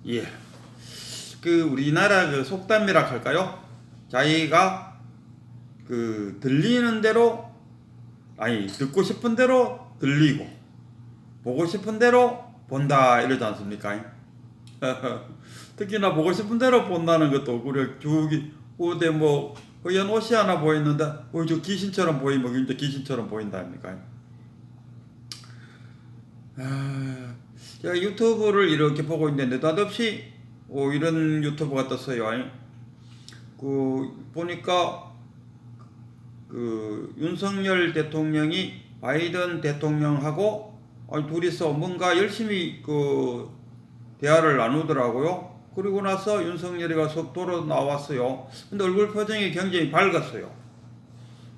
예. 그 우리나라 그 속담이라 할까요? 자기가 그 들리는 대로 아니 듣고 싶은 대로 들리고 보고 싶은 대로 본다 이러지 않습니까? 특히나 보고 싶은 대로 본다는 것도 그래 저기 어디 뭐 허연 옷이 하나 보이는데 저 귀신처럼 보이면 진짜 귀신처럼 보인다 아닙니까? 제가 유튜브를 이렇게 보고 있는데 느닷없이 이런 유튜브가 떴어요. 그 보니까 그 윤석열 대통령이 바이든 대통령하고 둘이서 뭔가 열심히 그 대화를 나누더라고요. 그리고 나서 윤석열이가 속도로 나왔어요. 근데 얼굴 표정이 굉장히 밝았어요.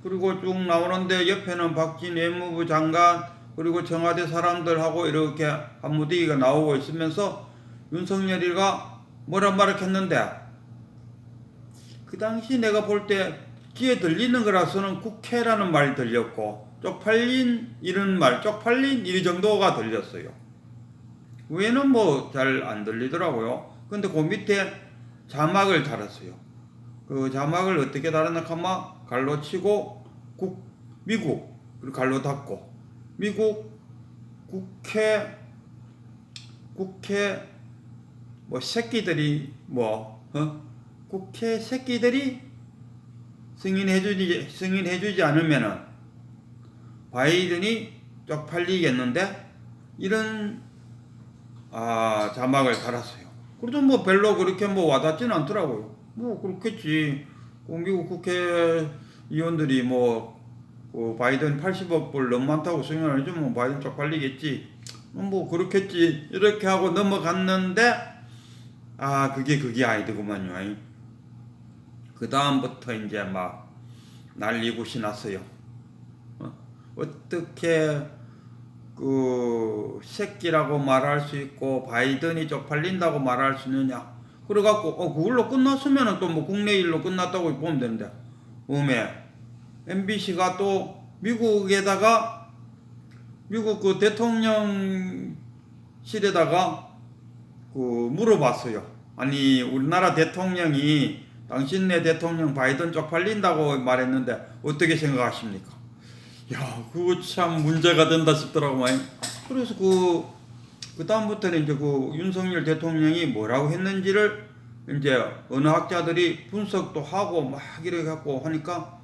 그리고 쭉 나오는데 옆에는 박진 외무부 장관 그리고 청와대 사람들하고 이렇게 한무더기가 나오고 있으면서 윤석열이가 뭐라 말했는데 그 당시 내가 볼 때 귀에 들리는 거라서는 국회라는 말이 들렸고 쪽팔린 이런 말, 쪽팔린 이 정도가 들렸어요. 외에는 뭐 잘 안 들리더라고요. 근데 그 밑에 자막을 달았어요. 그 자막을 어떻게 달았나 하면 갈로 치고 미국 그리고 갈로 닫고 미국 국회 뭐 새끼들이 국회 새끼들이 승인해주지 않으면은 바이든이 쪽팔리겠는데 이런 자막을 달았어요. 그래도 뭐 별로 그렇게 뭐 와닿지는 않더라고요. 뭐 그렇겠지. 미국 국회의원들이 그 바이든 80억 불 너무 많다고 승인을 해주면 바이든 쪽팔리겠지. 뭐 그렇겠지. 이렇게 하고 넘어갔는데 그게 아니더구만요. 그 다음부터 이제 막 난리굿이 났어요. 어떻게 그 새끼라고 말할 수 있고 바이든이 쪽팔린다고 말할 수 있느냐. 그래갖고 그걸로 끝났으면 또 뭐 국내 일로 끝났다고 보면 되는데 MBC가 또 미국에다가 미국 그 대통령실에다가 그 물어봤어요. 아니 우리나라 대통령이 당신네 대통령 바이든 쪽팔린다고 말했는데 어떻게 생각하십니까? 야, 그거 참 문제가 된다 싶더라고요. 그래서 그 다음부터는 이제 그 윤석열 대통령이 뭐라고 했는지를 이제 언어학자들이 분석도 하고 막 이렇게 갖고 하니까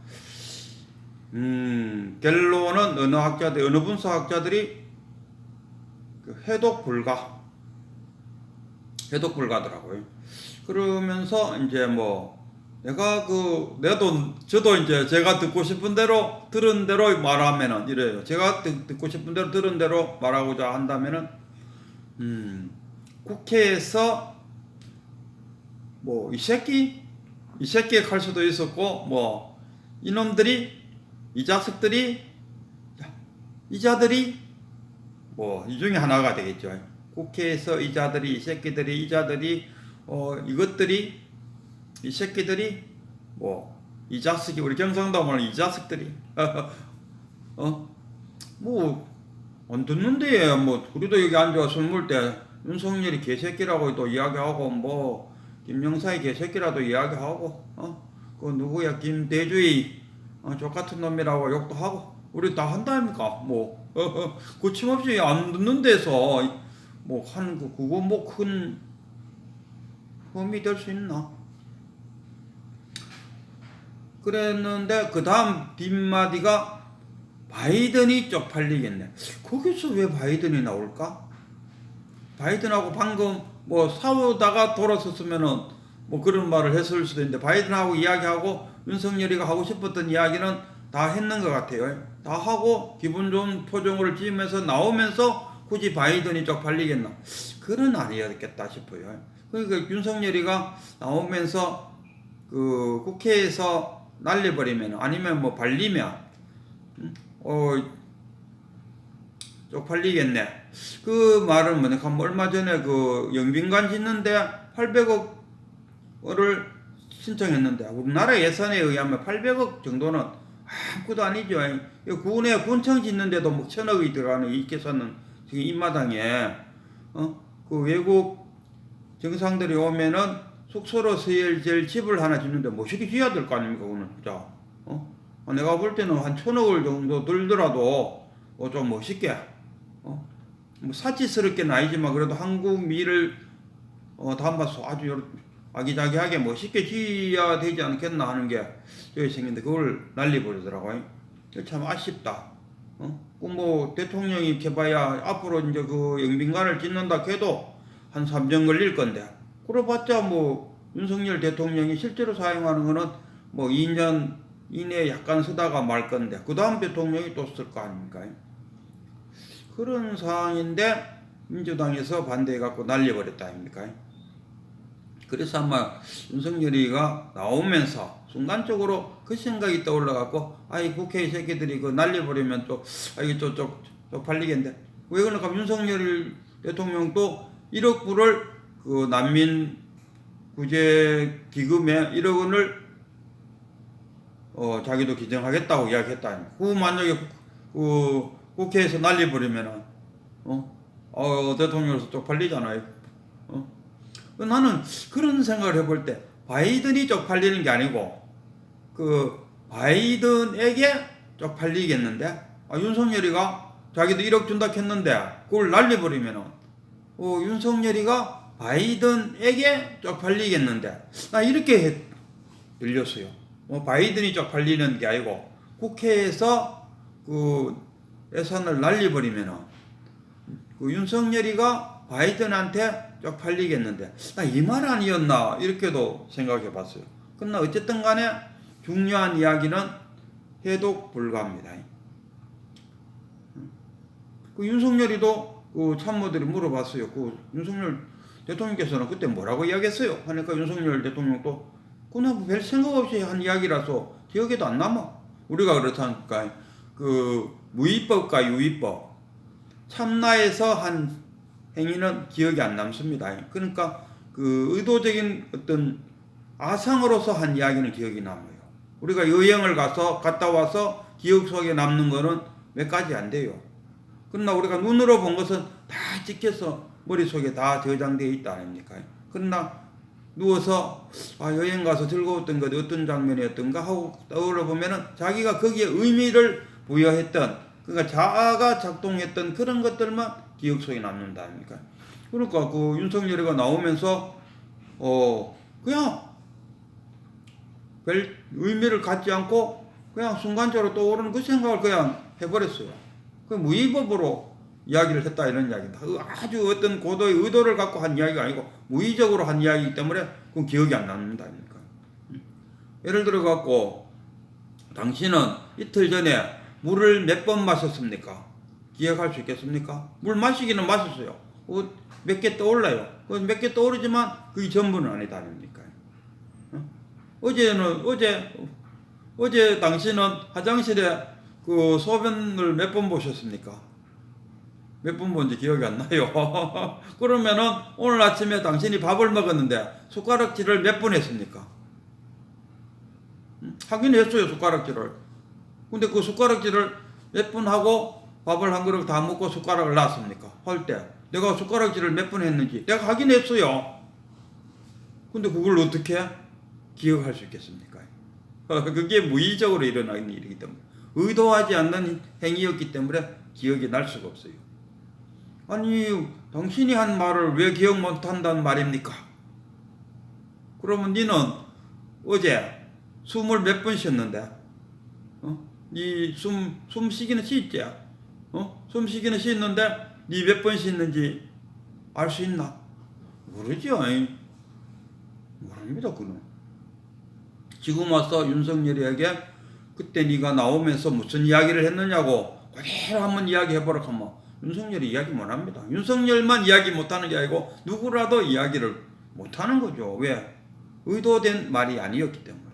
결론은 언어 분석학자들이 해독 불가더라고요. 그러면서 이제 저도 이제 제가 듣고 싶은 대로 들은 대로 말하면은 이래요. 제가 듣고 싶은 대로 들은 대로 말하고자 한다면은 국회에서 이 새끼가 할 수도 있었고 이놈들이 이 자들이 이 중에 하나가 되겠죠. 국회에서 이 새끼들이 이 새끼들이 이 자식이 우리 경상도 말로 이 자식들이 안 듣는데 우리도 여기 앉아서 술 먹을 때 윤석열이 개새끼라고 또 이야기하고 김영사의 개새끼라도 이야기하고 그 누구야 김대주의 족같은 놈이라고 욕도 하고 우리 다 한다니까 거침없이 안 듣는 데서 하는 거 그거 큰 흠이 될 수 있나? 그랬는데 그 다음 뒷마디가 바이든이 쪽팔리겠네. 거기서 왜 바이든이 나올까? 바이든하고 방금 싸우다가 돌아섰으면은 그런 말을 했을 수도 있는데 바이든하고 이야기하고 윤석열이가 하고 싶었던 이야기는 다 했는 것 같아요. 다 하고 기분 좋은 표정을 지으면서 나오면서 굳이 바이든이 쪽팔리겠나? 그건 아니었겠다 싶어요. 그러니까 윤석열이가 나오면서 그 국회에서 날려버리면 아니면 발리면 쪽팔리겠네. 그 말은 얼마 전에 그 영빈관 짓는데 800억을 신청했는데 우리나라 예산에 의하면 800억 정도는 아무것도 아니죠. 군청 짓는데도 1,000억이 들어가는 이께서는 지금 입마당에 그 외국 정상들이 오면은 숙소로 제일 집을 하나 짓는데 멋있게 지어야 될 거 아닙니까, 그거는 진짜. 내가 볼 때는 한 1,000억을 정도 들더라도 좀 멋있게, 뭐 사치스럽게는 아니지만 그래도 한국 미를 담아서 아주 아기자기하게 멋있게 지어야 되지 않겠나 하는 게 저기 생긴데 그걸 날려버리더라고요. 참 아쉽다. 뭐 대통령이 해봐야 앞으로 이제 그 영빈관을 짓는다 해도 한 3년 걸릴 건데, 그래봤자 뭐 윤석열 대통령이 실제로 사용하는 거는 뭐 2년 이내에 약간 쓰다가 말 건데 그 다음 대통령이 또 쓸 거 아닙니까? 그런 상황인데 민주당에서 반대해갖고 날려버렸다 아닙니까? 그래서 아마 윤석열이가 나오면서 순간적으로 그 생각이 떠올라갖고 아이 국회 새끼들이 그 날려버리면 또 이게 쪽팔리겠는데 왜 그러니까 윤석열 대통령도 1억 불을 그 난민 구제 기금에 1억 원을 자기도 기증하겠다고 이야기했다. 그 만약에 그 국회에서 날려버리면은 대통령으로서 쪽팔리잖아요. 나는 그런 생각을 해볼 때 바이든이 쪽팔리는 게 아니고 그 바이든에게 쪽팔리겠는데 윤석열이가 자기도 1억 준다 했는데 그걸 날려버리면은 윤석열이가 바이든에게 쪽팔리겠는데 나 이렇게 들렸어요. 바이든이 쪽팔리는 게 아니고 국회에서 그 예산을 날려버리면은 그 윤석열이가 바이든한테 쪽팔리겠는데 나 이 말 아니었나 이렇게도 생각해 봤어요. 그러나 어쨌든 간에 중요한 이야기는 해독 불가합니다. 그 윤석열이도 그 참모들이 물어봤어요. 그 윤석열 대통령께서는 그때 뭐라고 이야기했어요? 하니까 윤석열 대통령도 그냥 별 생각 없이 한 이야기라서 기억에도 안 남아. 우리가 그렇다니까 그 무위법과 유위법 참나에서 한 행위는 기억이 안 남습니다. 그러니까 그 의도적인 어떤 아상으로서 한 이야기는 기억이 남아요. 우리가 여행을 갔다 와서 기억 속에 남는 거는 몇 가지 안 돼요. 그러나 우리가 눈으로 본 것은 다 찍혀서 머릿속에 다 저장되어 있다 아닙니까? 그러나 누워서 여행 가서 즐거웠던 것 어떤 장면이었던가 하고 떠올려 보면은 자기가 거기에 의미를 부여했던 그러니까 자아가 작동했던 그런 것들만 기억 속에 남는다 아닙니까? 그러니까 그 윤석열이가 나오면서 그냥 별 의미를 갖지 않고 그냥 순간적으로 떠오르는 그 생각을 그냥 해버렸어요. 그 무위법으로 이야기를 했다 이런 이야기다. 아주 어떤 고도의 의도를 갖고 한 이야기가 아니고 무의적으로 한 이야기이기 때문에 그건 기억이 안 남는다 아닙니까? 예를 들어 갖고 당신은 이틀 전에 물을 몇 번 마셨습니까? 기억할 수 있겠습니까? 물 마시기는 마셨어요. 몇 개 떠올라요. 몇 개 떠오르지만 그게 전부는 아니다 아닙니까? 어제 당신은 화장실에 그 소변을 몇 번 보셨습니까? 몇 번 본지 기억이 안 나요. 그러면은 오늘 아침에 당신이 밥을 먹었는데 숟가락질을 몇 번 했습니까? 하긴 했어요, 숟가락질을. 근데 그 숟가락질을 몇 번 하고 밥을 한 그릇 다 먹고 숟가락을 놨습니까? 할 때 내가 숟가락질을 몇 번 했는지 내가 하긴 했어요. 근데 그걸 어떻게 기억할 수 있겠습니까? 그게 무의적으로 일어나는 일이기 때문에 의도하지 않는 행위였기 때문에 기억이 날 수가 없어요. 아니 당신이 한 말을 왜 기억 못한다는 말입니까? 그러면 니는 어제 숨을 몇 번 쉬었는데 니 숨 쉬기는 쉬었지? 숨 쉬기는 쉬었는데 니 몇 번 쉬었는지 알 수 있나? 모르죠. 모릅니다 그는. 지금 와서 윤석열이에게 그때 네가 나오면서 무슨 이야기를 했느냐고 그대로 한번 이야기해보라 하면 윤석열이 이야기 못합니다. 윤석열만 이야기 못하는 게 아니고 누구라도 이야기를 못하는 거죠. 왜? 의도된 말이 아니었기 때문에.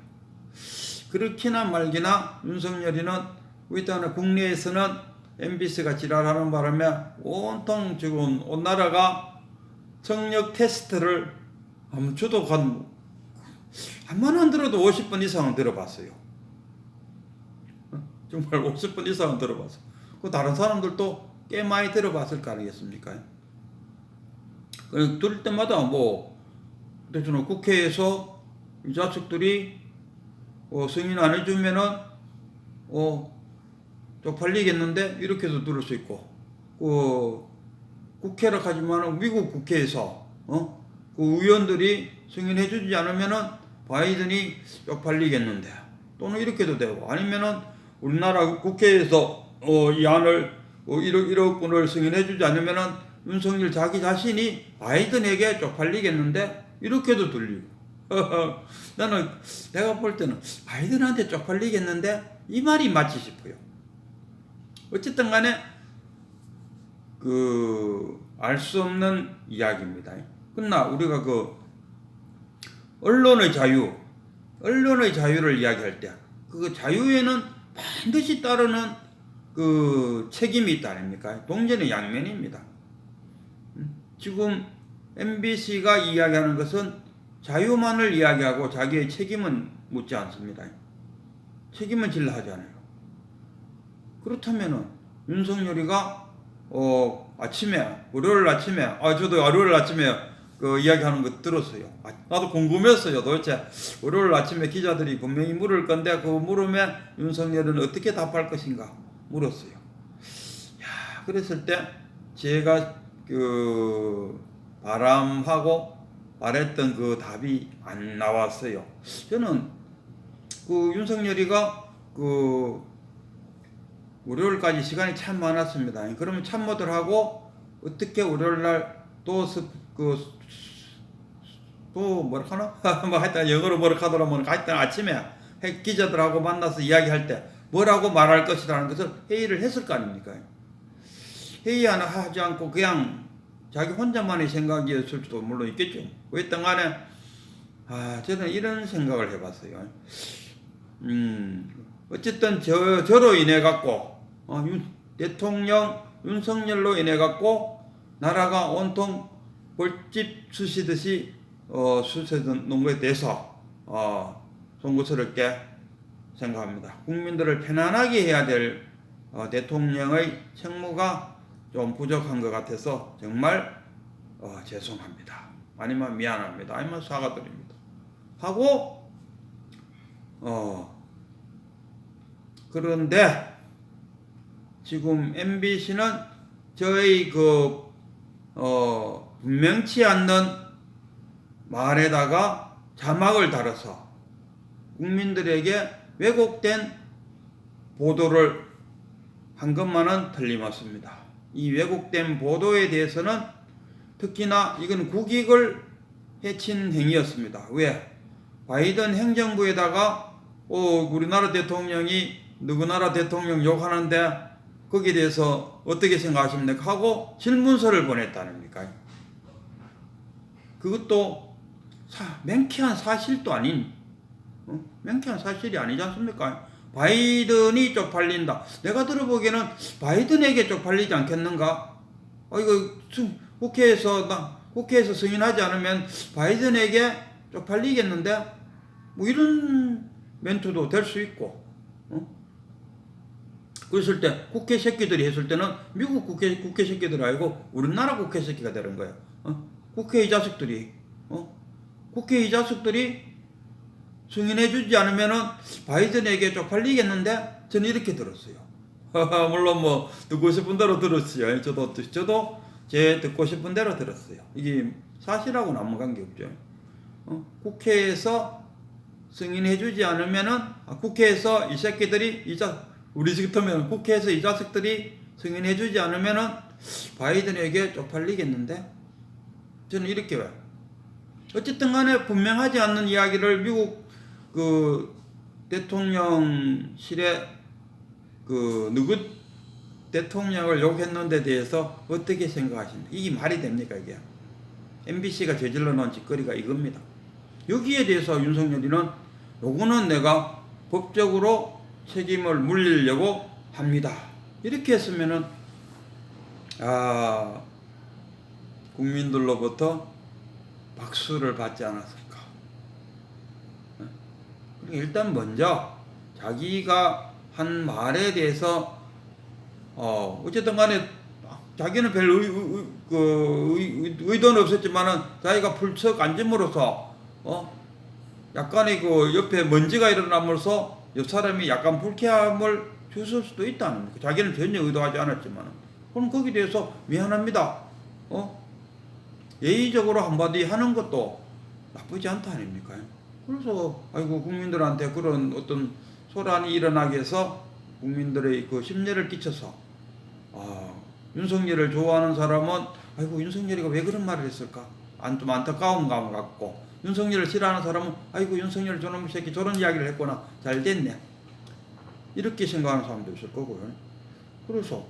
그렇기나 말기나 윤석열이는 일단은 국내에서는 MBC가 지랄하는 바람에 온통 지금 온 나라가 청력 테스트를 저도 한번 안 들어도 50번 이상은 들어봤어요. 정말 50번 이상은 들어봤어. 그 다른 사람들도 꽤 많이 들어봤을 거 아니겠습니까? 들을 때마다 뭐 대충 국회에서 이 자식들이 승인 안 해주면은 쪽팔리겠는데 이렇게도 들을 수 있고, 국회라 하지만 미국 국회에서 그 의원들이 승인해주지 않으면은 바이든이 쪽팔리겠는데, 또는 이렇게도 되고, 아니면은 우리나라 국회에서 이 안을 1억 분을 승인해주지 않으면은 윤석열 자기 자신이 바이든에게 쪽팔리겠는데 이렇게도 들리고. 내가 볼 때는 바이든한테 쪽팔리겠는데 이 말이 맞지 싶어요. 어쨌든 간에 알 수 없는 이야기입니다. 그러나 우리가 언론의 자유를 이야기할 때 그 자유에는 반드시 따르는 책임이 있다 아닙니까? 동전의 양면입니다. 지금 MBC가 이야기하는 것은 자유만을 이야기하고 자기의 책임은 묻지 않습니다. 책임은 질라 하지 않아요. 그렇다면은 윤석열이가 월요일 아침에 저도 월요일 아침에 이야기하는 거 들었어요. 나도 궁금했어요. 도대체 월요일 아침에 기자들이 분명히 물을 건데 물으면 윤석열은 어떻게 답할 것인가 물었어요. 그랬을 때 제가 바람하고 말했던 답이 안 나왔어요. 저는 윤석열이가 월요일까지 시간이 참 많았습니다. 그러면 참모들하고 어떻게 월요일날 또 뭐라 하나? 뭐 하여튼 영어로 뭐라 하더라면 하여튼 아침에 기자들하고 만나서 이야기할 때 뭐라고 말할 것이라는 것을 회의를 했을 거 아닙니까? 회의 하나 하지 않고 그냥 자기 혼자만의 생각이었을 수도 물론 있겠죠. 어쨌든 간에 저는 이런 생각을 해봤어요. 어쨌든 저로 인해 갖고 대통령 윤석열로 인해 갖고 나라가 온통 벌집 쑤시듯이 쑤셔놓은 것에 대해서 송구스럽게 생각합니다. 국민들을 편안하게 해야 될 대통령의 책무가 좀 부족한 것 같아서 정말 죄송합니다. 아니면 미안합니다. 아니면 사과드립니다. 하고 그런데 지금 MBC는 저희 분명치 않는 말에다가 자막을 달아서 국민들에게 왜곡된 보도를 한 것만은 틀림없습니다. 이 왜곡된 보도에 대해서는 특히나 이건 국익을 해친 행위였습니다. 왜? 바이든 행정부에다가 우리나라 대통령이 누구 나라 대통령 욕하는데 거기에 대해서 어떻게 생각하십니까? 하고 질문서를 보냈다닙니까? 그것도 명쾌한 사실도 아닌 명쾌한 사실이 아니지 않습니까? 바이든이 쪽팔린다. 내가 들어보기에는 바이든에게 쪽팔리지 않겠는가? 이거 국회에서 승인하지 않으면 바이든에게 쪽팔리겠는데? 뭐 이런 멘트도 될 수 있고. 그랬을 때 국회 새끼들이 했을 때는 미국 국회 새끼들 아니고 우리나라 국회 새끼가 되는 거예요. 국회 이 자식들이 승인해주지 않으면은 바이든에게 쪽팔리겠는데 저는 이렇게 들었어요. 물론 뭐 듣고 싶은 대로 들었어요. 저도 제 듣고 싶은 대로 들었어요. 이게 사실하고는 아무 관계 없죠. 국회에서 승인해주지 않으면은 국회에서 이 새끼들이 우리 같으면 국회에서 이 자식들이 승인해주지 않으면은 바이든에게 쪽팔리겠는데 저는 이렇게 봐요. 어쨌든 간에 분명하지 않는 이야기를 미국 대통령실에 누구 대통령을 욕했는데 대해서 어떻게 생각하십니까? 이게 말이 됩니까 이게? MBC가 저질러 놓은 짓거리가 이겁니다. 여기에 대해서 윤석열이는 요거는 내가 법적으로 책임을 물리려고 합니다. 이렇게 했으면은 국민들로부터 박수를 받지 않았을까. 일단 먼저 자기가 한 말에 대해서 어쨌든 간에 자기는 별 의도는 없었지만은 자기가 풀쩍 앉음으로써 약간의 그 옆에 먼지가 일어남으로써 옆 사람이 약간 불쾌함을 줬을 수도 있다는 거예요. 자기는 전혀 의도하지 않았지만은. 그럼 거기에 대해서 미안합니다. 예의적으로 한마디 하는 것도 나쁘지 않다 아닙니까? 그래서 아이고 국민들한테 그런 어떤 소란이 일어나게 해서 국민들의 그 심려를 끼쳐서 윤석열을 좋아하는 사람은 아이고 윤석열이가 왜 그런 말을 했을까? 좀 안타까운 감 같고, 윤석열을 싫어하는 사람은 아이고 윤석열 저놈 새끼 저런 이야기를 했구나, 잘 됐네, 이렇게 생각하는 사람도 있을 거고요. 그래서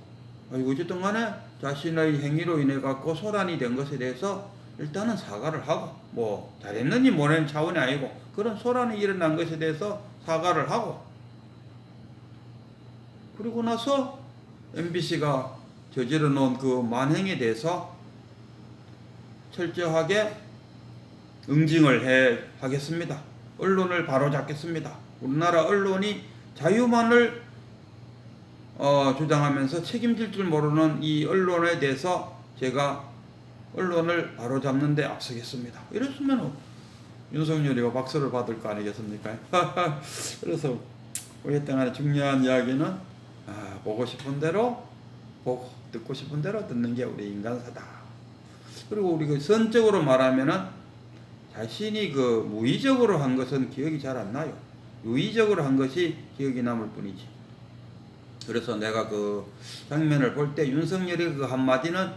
아이고 어쨌든 간에 자신의 행위로 인해 갖고 소란이 된 것에 대해서 일단은 사과를 하고, 뭐 잘했느니 뭐는 차원이 아니고 그런 소란이 일어난 것에 대해서 사과를 하고, 그리고 나서 MBC가 저지러 놓은 그 만행에 대해서 철저하게 응징을 하겠습니다. 언론을 바로잡겠습니다. 우리나라 언론이 자유만을 주장하면서 책임질 줄 모르는 이 언론에 대해서 제가 언론을 바로잡는 데 앞서겠습니다. 이랬으면 윤석열이가 박수를 받을 거 아니겠습니까? 그래서 어쨌든 중요한 이야기는 보고 싶은 대로 보고 듣고 싶은 대로 듣는 게 우리 인간사다. 그리고 우리 선적으로 말하면은 자신이 그 무의적으로 한 것은 기억이 잘 안 나요. 유의적으로 한 것이 기억이 남을 뿐이지. 그래서 내가 그 장면을 볼 때 윤석열의 그 한마디는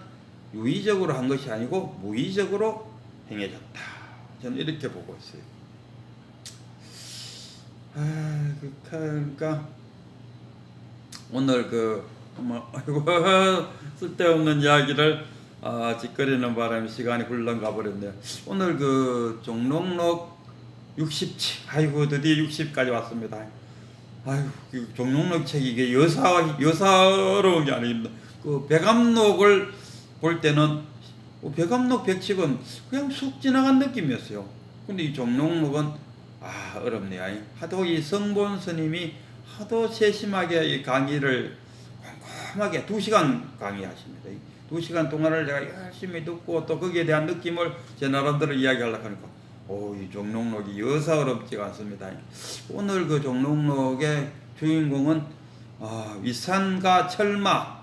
유의적으로 한 것이 아니고 무의적으로 행해졌다, 저는 이렇게 보고 있어요. 그러니까 오늘 쓸데없는 이야기를 짓거리는 바람에 시간이 훌렁 가버렸네요. 오늘 그 종록록 60치, 아이고 드디어 60까지 왔습니다. 아이고 종록록 책이 이게 여사로운 게 아닙니다. 그 백암록을 볼 때는 백암록 100칙은 그냥 쑥 지나간 느낌이었어요. 근데 이 종록록은 어렵네요. 하도 이 성본 스님이 하도 세심하게 이 강의를 꼼꼼하게 2시간 강의하십니다. 2시간 동안을 제가 열심히 듣고 또 거기에 대한 느낌을 제 나름대로 이야기하려고 하니까 이 종록록이 여사 어렵지가 않습니다. 오늘 그 종록록의 주인공은 위산과 철마.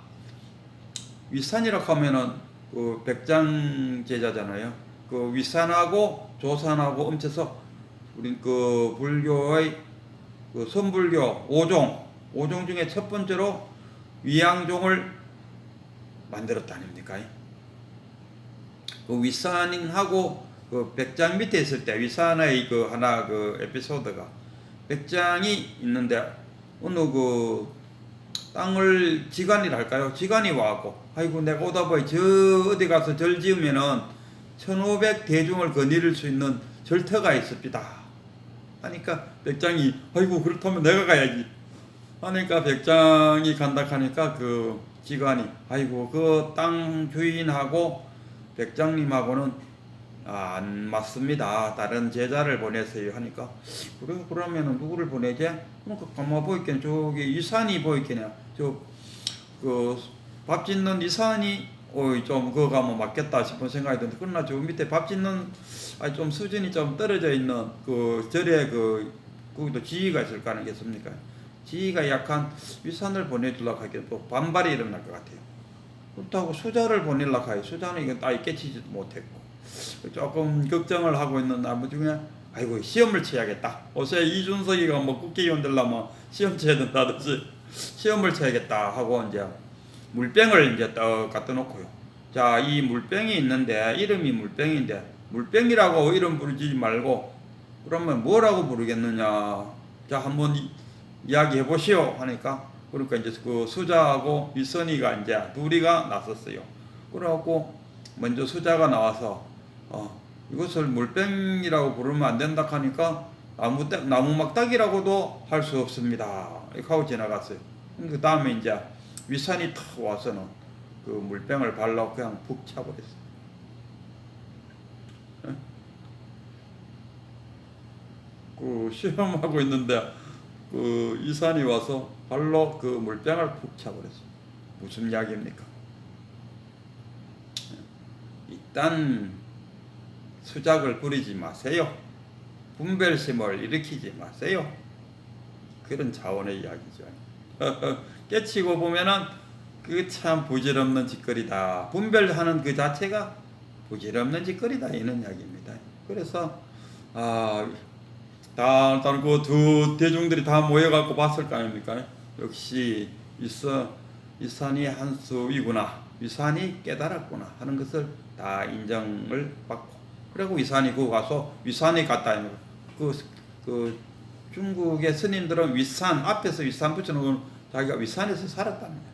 위산이라고 하면은 그 백장 제자잖아요. 그 위산하고 조산하고 엄쳐서 우리 그 불교의 그 선불교 5종 중에 첫 번째로 위양종을 만들었다 아닙니까? 그 위산하고 그 백장 밑에 있을 때 위산의 그 하나 그 에피소드가, 백장이 있는데 어느 그 땅을 지간이랄까요? 지간이 와갖고 아이고 내가 오다 보니 저 어디 가서 절 지으면은 1500 대중을 거느릴 수 있는 절터가 있습니다 하니까 백장이 아이고 그렇다면 내가 가야지 하니까 백장이 간다 하니까 그 지간이 아이고 그 땅 주인하고 백장님하고는 안 맞습니다, 다른 제자를 보내세요 하니까, 그래 그러면은 누구를 보내지? 그러니까 가만 보이겠네, 저기 이산이 보이겠네, 저 그 밥 짓는 이산이 좀 그거 가면 맞겠다 싶은 생각이 드는데, 그러나 저 밑에 밥 짓는 좀 수준이 좀 떨어져 있는 그 절에 거기도 지위가 있을 거 아니겠습니까? 지위가 약한 위산을 보내주려고 하기엔 또 반발이 일어날 것 같아요. 그렇다고 수자를 보내려고 하니 수자는 이건 아예 깨치지도 못했고 조금 걱정을 하고 있는 나무 중에 아이고 시험을 쳐야겠다, 요새 이준석이가 뭐 국회의원 되려면 시험 쳐야 된다든지 시험을 쳐야겠다 하고 이제 물병을 이제 떡 갖다 놓고요. 자, 이 물병이 있는데 이름이 물병인데 물병이라고 이름 부르지 말고 그러면 뭐라고 부르겠느냐, 자 한번 이야기해 보시오 하니까, 그러니까 이제 그 수자하고 이선희가 이제 둘이가 나섰어요. 그래갖고 먼저 수자가 나와서 이것을 물병이라고 부르면 안 된다 하니까 나무 막닥이라고도 할 수 없습니다 이렇게 하고 지나갔어요. 그 다음에 이제 위산이 탁 와서는 그 물병을 발라 그냥 푹 차버렸어요. 그 시험하고 있는데 그 이산이 와서 발로 그 물병을 푹 차버렸어요. 무슨 이야기입니까? 딴 수작을 부리지 마세요. 분별심을 일으키지 마세요. 그런 차원의 이야기죠. 깨치고 보면은 그 참 부질없는 짓거리다. 분별하는 그 자체가 부질없는 짓거리다. 이런 이야기입니다. 그래서 일단 그 두 대중들이 다 모여갖고 봤을 거 아닙니까? 역시 위산이 한 수이구나. 위산이 깨달았구나 하는 것을 다 인정을 받고, 그리고 위산이 그 가서 위산이 갔다. 그 중국의 스님들은 위산 앞에서 위산 붙여놓은 자기가 위산에서 살았답니다.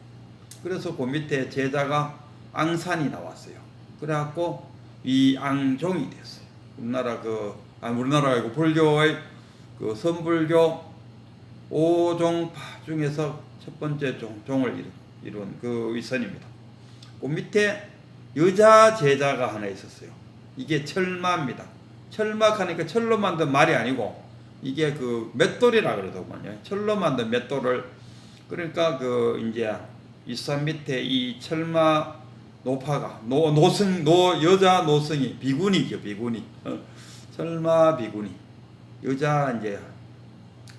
그래서 그 밑에 제자가 앙산이 나왔어요. 그래갖고 위앙종이 됐어요. 우리나라가 아니고 불교의 그 선불교 5종파 중에서 첫 번째 종을 이룬 그 위선입니다. 그 밑에 여자 제자가 하나 있었어요. 이게 철마입니다. 철막하니까 철로 만든 말이 아니고 이게 그 맷돌이라 그러더군요. 철로 만든 맷돌을, 그러니까 그 이제 윗산 밑에 이 철마 노파가 여자 노승이 비구니죠. 비구니. 철마 비구니 여자 이제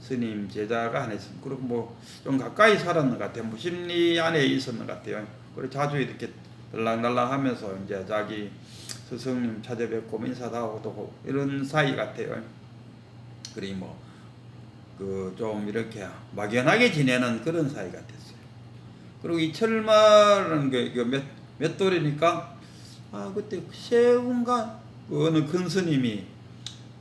스님 제자가 하나 있습니다. 그리고 뭐 좀 가까이 살았는 것 같아요. 뭐 심리 안에 있었는 것 같아요. 그리고 자주 이렇게 들락날락 하면서 이제 자기 스승님 찾아뵙고 인사도 하고 또 이런 사이 같아요. 그리 뭐 그 좀 이렇게 막연하게 지내는 그런 사이 같았어요. 그리고 이 철마라는 게 몇 돌이니까 그때 세운가 어느 큰 스님이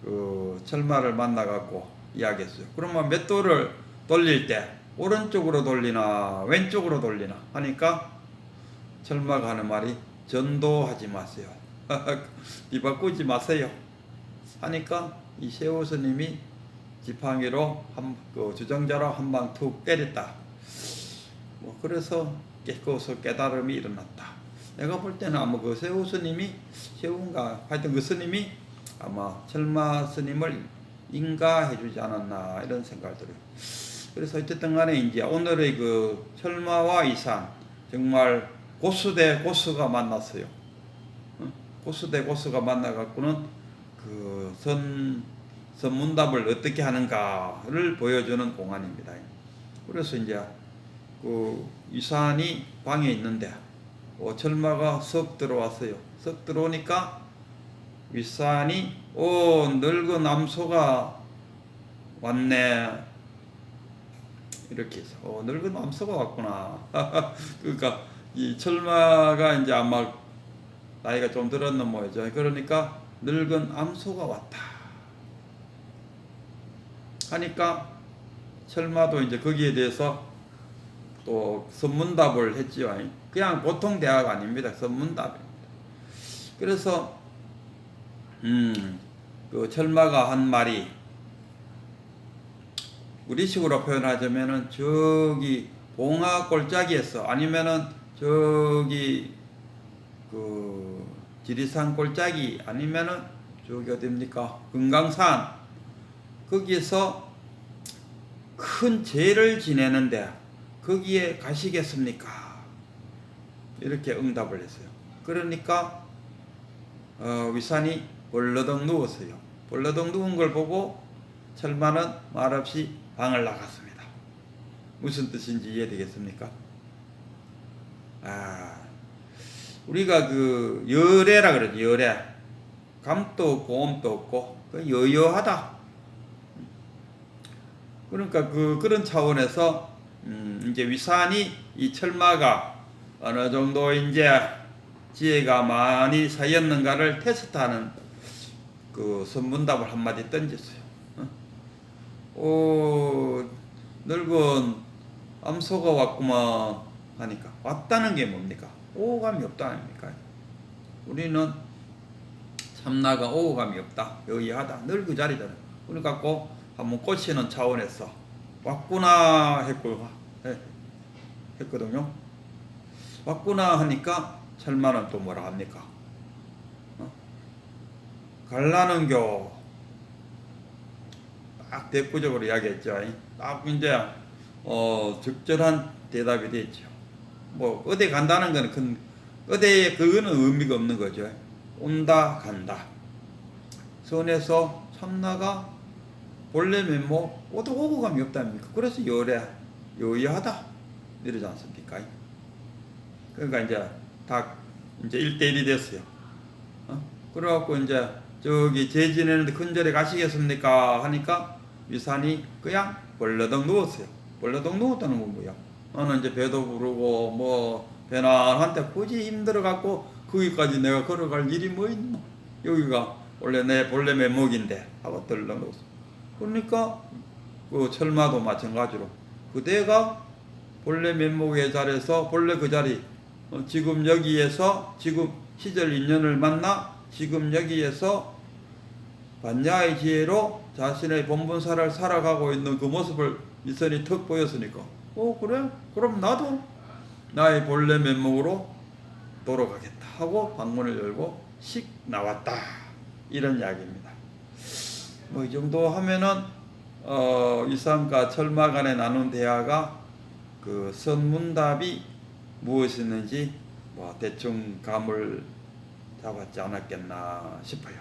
그 철마를 만나갖고 이야기했어요. 그러면 몇 돌을 돌릴 때 오른쪽으로 돌리나 왼쪽으로 돌리나 하니까 철마가 하는 말이 전도하지 마세요. 뒤바꾸지 마세요. 하니까 이 세호 스님이 지팡이로 그 주정자로 한 방 툭 때렸다. 뭐 그래서 거기서 깨달음이 일어났다. 내가 볼 때는 아마 그 세호 스님이 세훈가 하여튼 그 스님이 아마 철마 스님을 인가해주지 않았나 이런 생각을 들어요. 그래서 어쨌든 간에 이제 오늘의 그 철마와 이산 정말 고수 대 고수가 만났어요. 고수 대 고수가 만나갖고는 그 선문답을 어떻게 하는가를 보여주는 공안입니다. 그래서 이제 그 이산이 방에 있는데 철마가 석 들어왔어요. 석 들어오니까 윗산이 늙은 암소가 왔네 이렇게 해서 늙은 암소가 왔구나. 그러니까 이 철마가 이제 아마 나이가 좀 들었는 모양이죠. 그러니까 늙은 암소가 왔다 하니까 철마도 이제 거기에 대해서 또 선문답을 했지요. 그냥 보통 대화가 아닙니다. 선문답입니다. 그래서 그 철마가 한 말이 우리식으로 표현하자면은 저기 봉화 골짜기에서 아니면은 저기 그 지리산 골짜기 아니면은 저기 어디입니까? 금강산 거기에서 큰 죄를 지내는데 거기에 가시겠습니까? 이렇게 응답을 했어요. 그러니까 위산이 벌러덩 누웠어요. 벌러덩 누운 걸 보고 철마는 말없이 방을 나갔습니다. 무슨 뜻인지 이해되겠습니까? 우리가 그 열애라 그러죠. 열애. 감도 없고 옴도 없고 여여하다. 그러니까 그런 차원에서 이제 위산이 이 철마가 어느 정도 이제 지혜가 많이 쌓였는가를 테스트하는 그 선문답을 한마디 던졌어요. 늙은 암소가 왔구만 하니까 왔다는 게 뭡니까? 오감이 없다 아닙니까? 우리는 참나가 오감이 없다, 여의하다, 늘 그 자리잖아요. 그러니까 꼭 한번 꼬시는 차원에서 왔구나 했거든요. 왔구나 하니까 철마는 또 뭐라 합니까? 갈라는교 딱 대꾸적으로 이야기했죠. 딱 이제 적절한 대답이 됐죠. 뭐 어디 간다는 거는 어디에 그거는 의미가 없는 거죠. 온다 간다. 선에서 참나가 본래 면목 오고 감이 없다입니까? 그래서 여의하다 이러지 않습니까? 그러니까 이제 다 이제 1대1이 됐어요. 그래갖고 이제 저기 제 지내는데 근절에 가시겠습니까? 하니까 위산이 그냥 벌러덩 누웠어요. 벌러덩 누웠다는 건 뭐야? 나는 이제 배도 부르고 뭐 배난한테 굳이 힘들어갖고 거기까지 내가 걸어갈 일이 뭐 있노? 여기가 원래 내 본래 면목인데 하고 떨렁 누웠어. 그러니까 그 철마도 마찬가지로 그대가 본래 면목의 자리에서 본래 그 자리 지금 여기에서 지금 시절 인연을 만나 지금 여기에서 반야의 지혜로 자신의 본분사를 살아가고 있는 그 모습을 이선이 턱 보였으니까 그래? 그럼 나도 나의 본래 면목으로 돌아가겠다 하고 방문을 열고 씩 나왔다 이런 이야기입니다. 뭐 이 정도 하면은 위산과 철마 간에 나눈 대화가 그 선문답이 무엇이었는지 뭐 대충 감을 잡았지 않았겠나 싶어요.